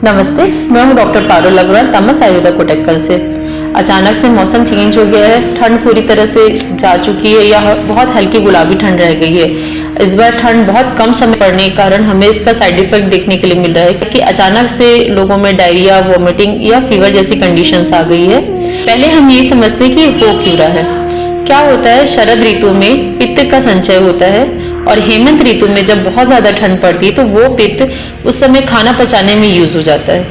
नमस्ते, मैं हूं डॉक्टर पारुल अग्रवाल, तामस आयुर्वेदा कोटक्कल से। अचानक से मौसम चेंज हो गया है, ठंड पूरी तरह से जा चुकी है या बहुत हल्की गुलाबी ठंड रह गई है। इस बार ठंड बहुत कम समय पड़ने के कारण हमें इसका साइड इफेक्ट देखने के लिए मिल रहा है कि अचानक से लोगों में डायरिया, वॉमिटिंग या फीवर जैसी कंडीशंस आ गई है। पहले हम ये समझते हैं कि हो क्यों रहा है। क्या होता है, शरद ऋतु में पित्त का संचय होता है और हेमंत ऋतु में जब बहुत ज्यादा ठंड पड़ती है तो वो पित्त उस समय खाना पचाने में यूज हो जाता है।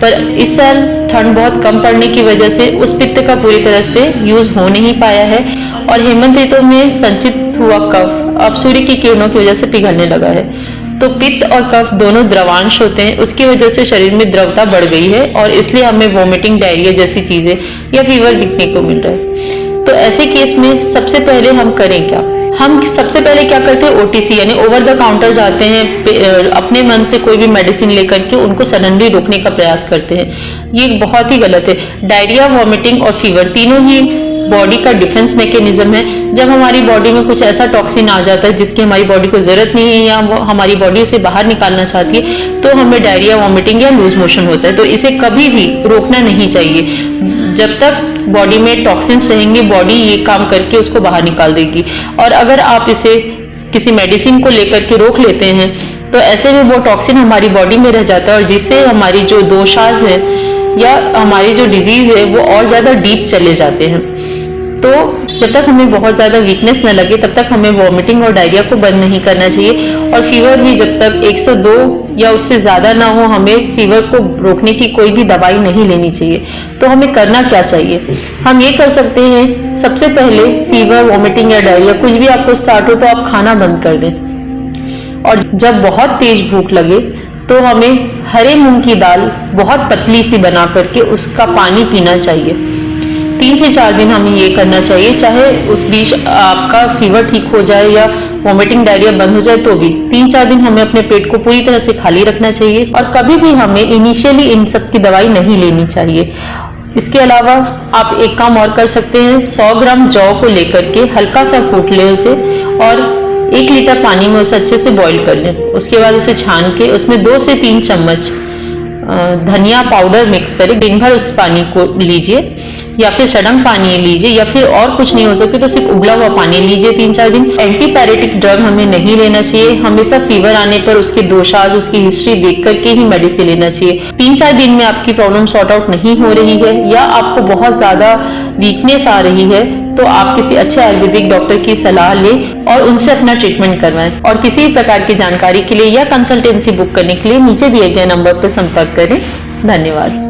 पर इस साल ठंड बहुत कम पड़ने की वजह से उस पित्त का पूरी तरह से यूज हो नहीं पाया है और हेमंत ऋतु में संचित हुआ कफ अब सूर्य की किरणों की वजह से पिघलने लगा है। तो पित्त और कफ दोनों द्रवांश होते हैं, उसकी वजह से शरीर में द्रवता बढ़ गई है और इसलिए हमें वॉमिटिंग, डायरिया जैसी चीजें या फीवर दिखने को मिल रहा है। तो ऐसे केस में सबसे पहले हम करें क्या? हम सबसे पहले क्या करते हैं, ओटीसी यानी ओवर द काउंटर जाते हैं, अपने मन से कोई भी मेडिसिन लेकर के उनको सडनली रोकने का प्रयास करते हैं। ये बहुत ही गलत है। डायरिया, वॉमिटिंग और फीवर तीनों ही बॉडी का डिफेंस मैकेनिज्म है। जब हमारी बॉडी में कुछ ऐसा टॉक्सिन आ जाता है जिसकी हमारी बॉडी को जरूरत नहीं है या हमारी बॉडी उसे बाहर निकालना चाहती है तो हमें डायरिया, वॉमिटिंग या लूज मोशन होता है। तो इसे कभी भी रोकना नहीं चाहिए। जब तक बॉडी में टॉक्सिन्स रहेंगे, बॉडी ये काम करके उसको बाहर निकाल देगी। और अगर आप इसे किसी मेडिसिन को लेकर के रोक लेते हैं तो ऐसे में वो टॉक्सिन हमारी बॉडी में रह जाता है और जिससे हमारी जो दोषाज है या हमारी जो डिजीज है वो और ज्यादा डीप चले जाते हैं। तो जब तक हमें बहुत ज्यादा वीकनेस न लगे तब तक हमें वॉमिटिंग और डायरिया को बंद नहीं करना चाहिए। और फीवर भी जब तक 102 या उससे ज्यादा ना हो, हमें फीवर को रोकने की कोई भी दवाई नहीं लेनी चाहिए। तो हमें करना क्या चाहिए? हम ये कर सकते हैं, सबसे पहले फीवर, वॉमिटिंग या डायरिया कुछ भी आपको स्टार्ट हो तो आप खाना बंद कर दें। और जब बहुत तेज भूख लगे तो हमें हरे मूंग की दाल बहुत पतली सी बना करके उसका पानी पीना चाहिए। 3 से 4 दिन हमें ये करना चाहिए, चाहे उस बीच आपका फीवर ठीक हो जाए या वॉमिटिंग, डायरिया बंद हो जाए तो भी 3-4 दिन हमें अपने पेट को पूरी तरह से खाली रखना चाहिए। और कभी भी हमें इनिशियली इन सब की दवाई नहीं लेनी चाहिए। इसके अलावा आप एक काम और कर सकते हैं, 100 ग्राम जौ को लेकर के हल्का सा कूट लें उसे और 1 लीटर पानी में उसे अच्छे से बॉईल कर लें। उसके बाद उसे छान के उसमें 2 से 3 चम्मच धनिया पाउडर मिक्स करें। दिन भर उस पानी को लीजिए या फिर सड़ंग पानी लीजिए या फिर और कुछ नहीं हो सके तो सिर्फ उबला हुआ पानी लीजिए 3-4 दिन। एंटीपायरेटिक ड्रग हमें नहीं लेना चाहिए। हमेशा फीवर आने पर उसके दोषाज, उसकी हिस्ट्री देख करके ही मेडिसिन लेना चाहिए। 3-4 दिन में आपकी प्रॉब्लम सॉर्ट आउट नहीं हो रही है या आपको बहुत ज्यादा वीकनेस आ रही है तो आप किसी अच्छे आयुर्वेदिक डॉक्टर की सलाह लें और उनसे अपना ट्रीटमेंट करवाएं। और किसी भी प्रकार की जानकारी के लिए या कंसल्टेंसी बुक करने के लिए नीचे दिए गए नंबर पर संपर्क करें। धन्यवाद।